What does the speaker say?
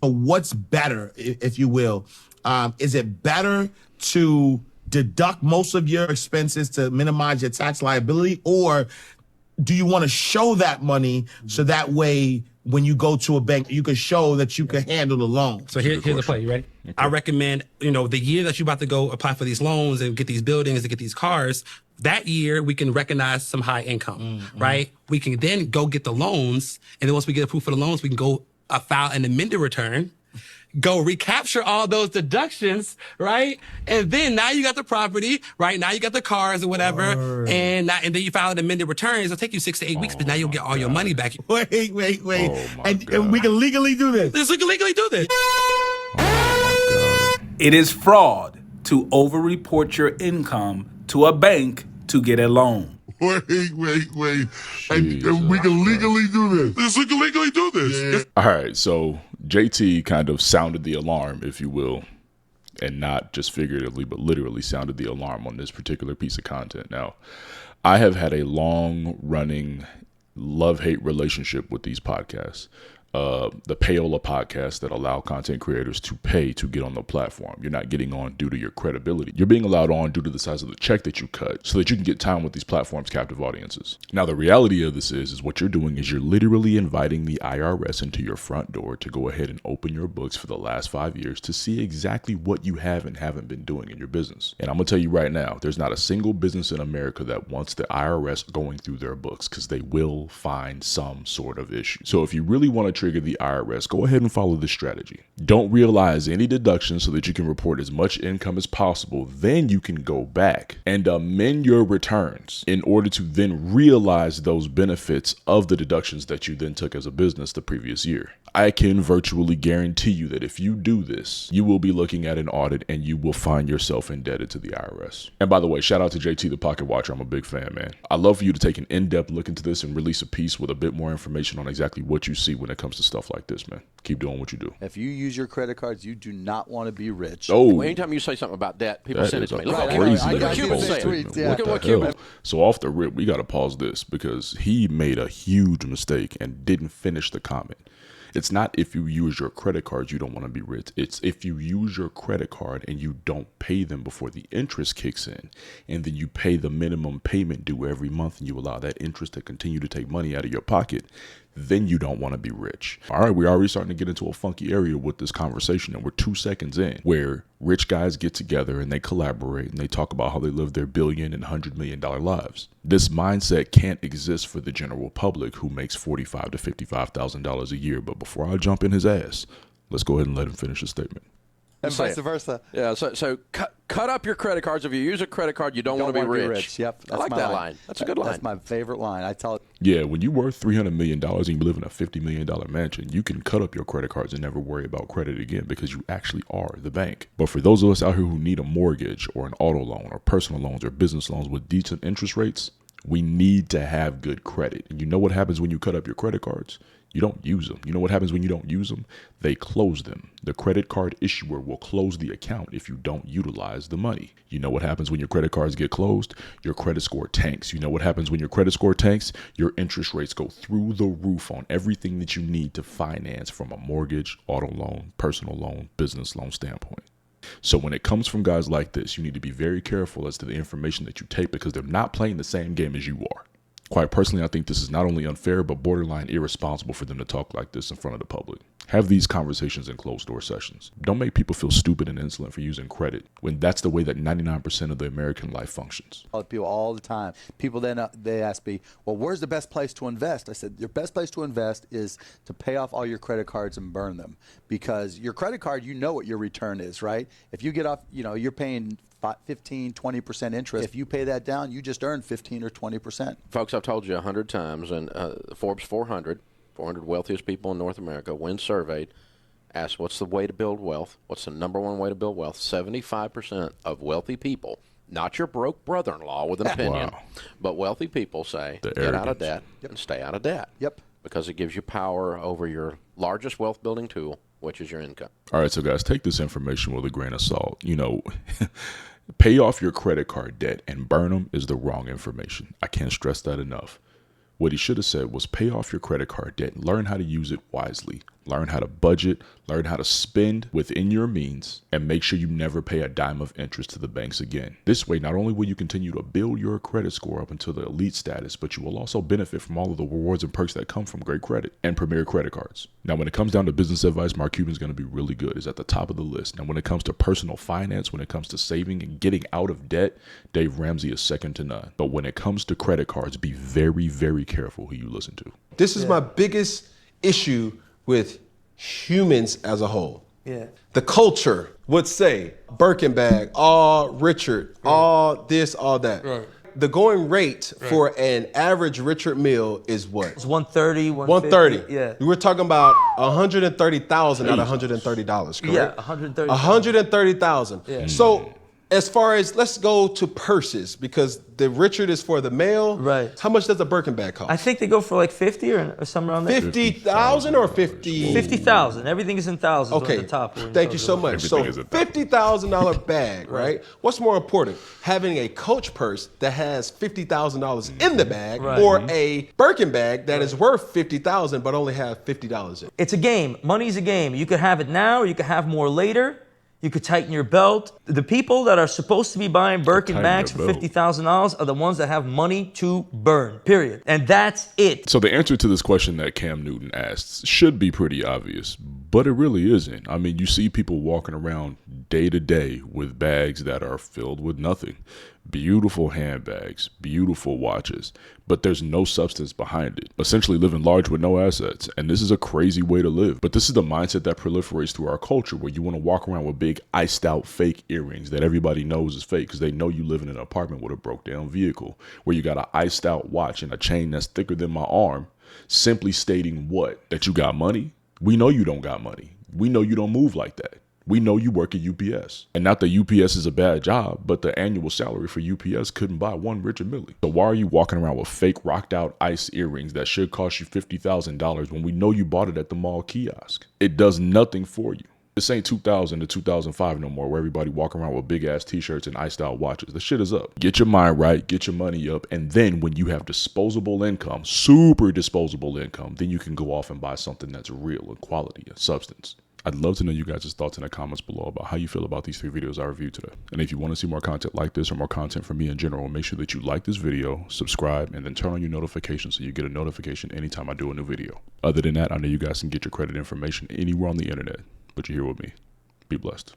what's better, if you will? Is it better to deduct most of your expenses to minimize your tax liability, or do you want to show that money so that way when you go to a bank, you can show that you can handle the loan? So here's the play. You ready? Okay. I recommend, the year that you're about to go apply for these loans and get these buildings and get these cars, that year we can recognize some high income, right? We can then go get the loans. And then once we get approved for the loans, we can go file an amended return, go recapture all those deductions, right? And then now you got the property, right? Now you got the cars or whatever. And then you file an amended return. It'll take you 6 to 8 weeks, but now you'll get all your money back. Wait. And we can legally do this. We can legally do this. It is fraud to over-report your income to a bank to get a loan. Wait. And we can legally do this. We can legally do this. Yeah. All right, so JT kind of sounded the alarm, if you will, and not just figuratively, but literally sounded the alarm on this particular piece of content. Now, I have had a long-running love-hate relationship with these podcasts. The payola podcasts that allow content creators to pay to get on the platform. You're not getting on due to your credibility. You're being allowed on due to the size of the check that you cut so that you can get time with these platforms' captive audiences. Now, the reality of this is what you're doing is you're literally inviting the IRS into your front door to go ahead and open your books for the last 5 years to see exactly what you have and haven't been doing in your business. And I'm going to tell you right now, there's not a single business in America that wants the IRS going through their books because they will find some sort of issue. So if you really want to trigger the IRS, go ahead and follow this strategy. Don't realize any deductions so that you can report as much income as possible. Then you can go back and amend your returns in order to then realize those benefits of the deductions that you then took as a business the previous year. I can virtually guarantee you that if you do this, you will be looking at an audit and you will find yourself indebted to the IRS. And by the way, shout out to JT, the Pocket Watcher. I'm a big fan, man. I'd love for you to take an in-depth look into this and release a piece with a bit more information on exactly what you see when it comes to stuff like this, man. Keep doing what you do. If you use your credit cards, you do not want to be rich. Oh. Well, anytime you say something about debt, people send it to me. Look what Cuban said. Look at what Cuban. So off the rip, we got to pause this because he made a huge mistake and didn't finish the comment. It's not if you use your credit cards, you don't want to be rich. It's if you use your credit card and you don't pay them before the interest kicks in, and then you pay the minimum payment due every month and you allow that interest to continue to take money out of your pocket, then you don't want to be rich. All right, we're already starting to get into a funky area with this conversation, and we're 2 seconds in where rich guys get together and they collaborate and they talk about how they live their $billion and $100 million lives. This mindset can't exist for the general public who makes $45,000 to $55,000 a year. But before I jump in his ass, let's go ahead and let him finish his statement. And vice versa. Yeah, so cut up your credit cards. If you use a credit card, you don't want to be rich. Yep, I like that line. That's a good line. That's my favorite line. I tell it. Yeah, when you're worth $300 million and you live in a $50 million mansion, you can cut up your credit cards and never worry about credit again because you actually are the bank. But for those of us out here who need a mortgage or an auto loan or personal loans or business loans with decent interest rates, we need to have good credit. And you know what happens when you cut up your credit cards? You don't use them. You know what happens when you don't use them? They close them. The credit card issuer will close the account if you don't utilize the money. You know what happens when your credit cards get closed? Your credit score tanks. You know what happens when your credit score tanks? Your interest rates go through the roof on everything that you need to finance from a mortgage, auto loan, personal loan, business loan standpoint. So when it comes from guys like this, you need to be very careful as to the information that you take because they're not playing the same game as you are. Quite personally, I think this is not only unfair, but borderline irresponsible for them to talk like this in front of the public. Have these conversations in closed-door sessions. Don't make people feel stupid and insolent for using credit when that's the way that 99% of the American life functions. I tell people all the time. People then they ask me, well, where's the best place to invest? I said, your best place to invest is to pay off all your credit cards and burn them. Because your credit card, you know what your return is, right? If you get off, you're paying 15, 20% interest. If you pay that down, you just earn 15 or 20%. Folks, I've told you 100 times, and Forbes 400 wealthiest people in North America, when surveyed, asked what's the way to build wealth, what's the number one way to build wealth. 75% of wealthy people, not your broke brother-in-law with an opinion, but wealthy people say, get out of debt and stay out of debt. Yep. Because it gives you power over your largest wealth-building tool, which is your income. All right, so guys, take this information with a grain of salt. Pay off your credit card debt and burn them is the wrong information. I can't stress that enough. What he should have said was pay off your credit card debt and learn how to use it wisely. Learn how to budget, learn how to spend within your means, and make sure you never pay a dime of interest to the banks again. This way, not only will you continue to build your credit score up until the elite status, but you will also benefit from all of the rewards and perks that come from great credit and premier credit cards. Now, when it comes down to business advice, Mark Cuban is going to be really good. It's at the top of the list. Now, when it comes to personal finance, when it comes to saving and getting out of debt, Dave Ramsey is second to none. But when it comes to credit cards, be very, very careful who you listen to. This is my biggest issue with humans as a whole. Yeah. The culture would say Birkin bag, all Richard, all this, all that. Right. The going rate for an average Richard meal is what? It's 130, 150. 130. Yeah. We're talking about 130,000 out of $130, correct? Yeah, 130. 130,000. Yeah. So as far as, let's go to purses, because the Richard is for the male. Right. How much does a Birkin bag cost? I think they go for like 50 or somewhere around there. 50,000 or 50? 50,000. Everything is in thousands Okay. on the top. Thank you so much. So Everything is a $50,000 bag, right? What's more important, having a Coach purse that has $50,000 in the bag, Right. or a Birkin bag that is worth $50,000 but only have $50 in it? It's a game. Money's a game. You could have it now, or you could have more later. You could tighten your belt. The people that are supposed to be buying Birkin Tighten bags for your belt. $50,000 are the ones that have money to burn, period. And that's it. So the answer to this question that Cam Newton asked should be pretty obvious, but it really isn't. I mean, you see people walking around day to day with bags that are filled with nothing. Beautiful handbags, beautiful watches, but there's no substance behind it. Essentially living large with no assets. And this is a crazy way to live. But this is the mindset that proliferates through our culture, where you want to walk around with big iced out fake earrings that everybody knows is fake because they know you live in an apartment with a broke down vehicle, where you got an iced out watch and a chain that's thicker than my arm, simply stating what? That you got money? We know you don't got money. We know you don't move like that. We know you work at UPS. And not that UPS is a bad job, but the annual salary for UPS couldn't buy one Richard Mille. So why are you walking around with fake rocked out ice earrings that should cost you $50,000 when we know you bought it at the mall kiosk? It does nothing for you. This ain't 2000 to 2005 no more, where everybody walk around with big ass t-shirts and iced out watches. The shit is up. Get your mind right, get your money up, and then when you have disposable income, super disposable income, then you can go off and buy something that's real and quality and substance. I'd love to know you guys' thoughts in the comments below about how you feel about these 3 videos I reviewed today. And if you want to see more content like this or more content from me in general, make sure that you like this video, subscribe, and then turn on your notifications so you get a notification anytime I do a new video. Other than that, I know you guys can get your credit information anywhere on the internet, but you're here with me. Be blessed.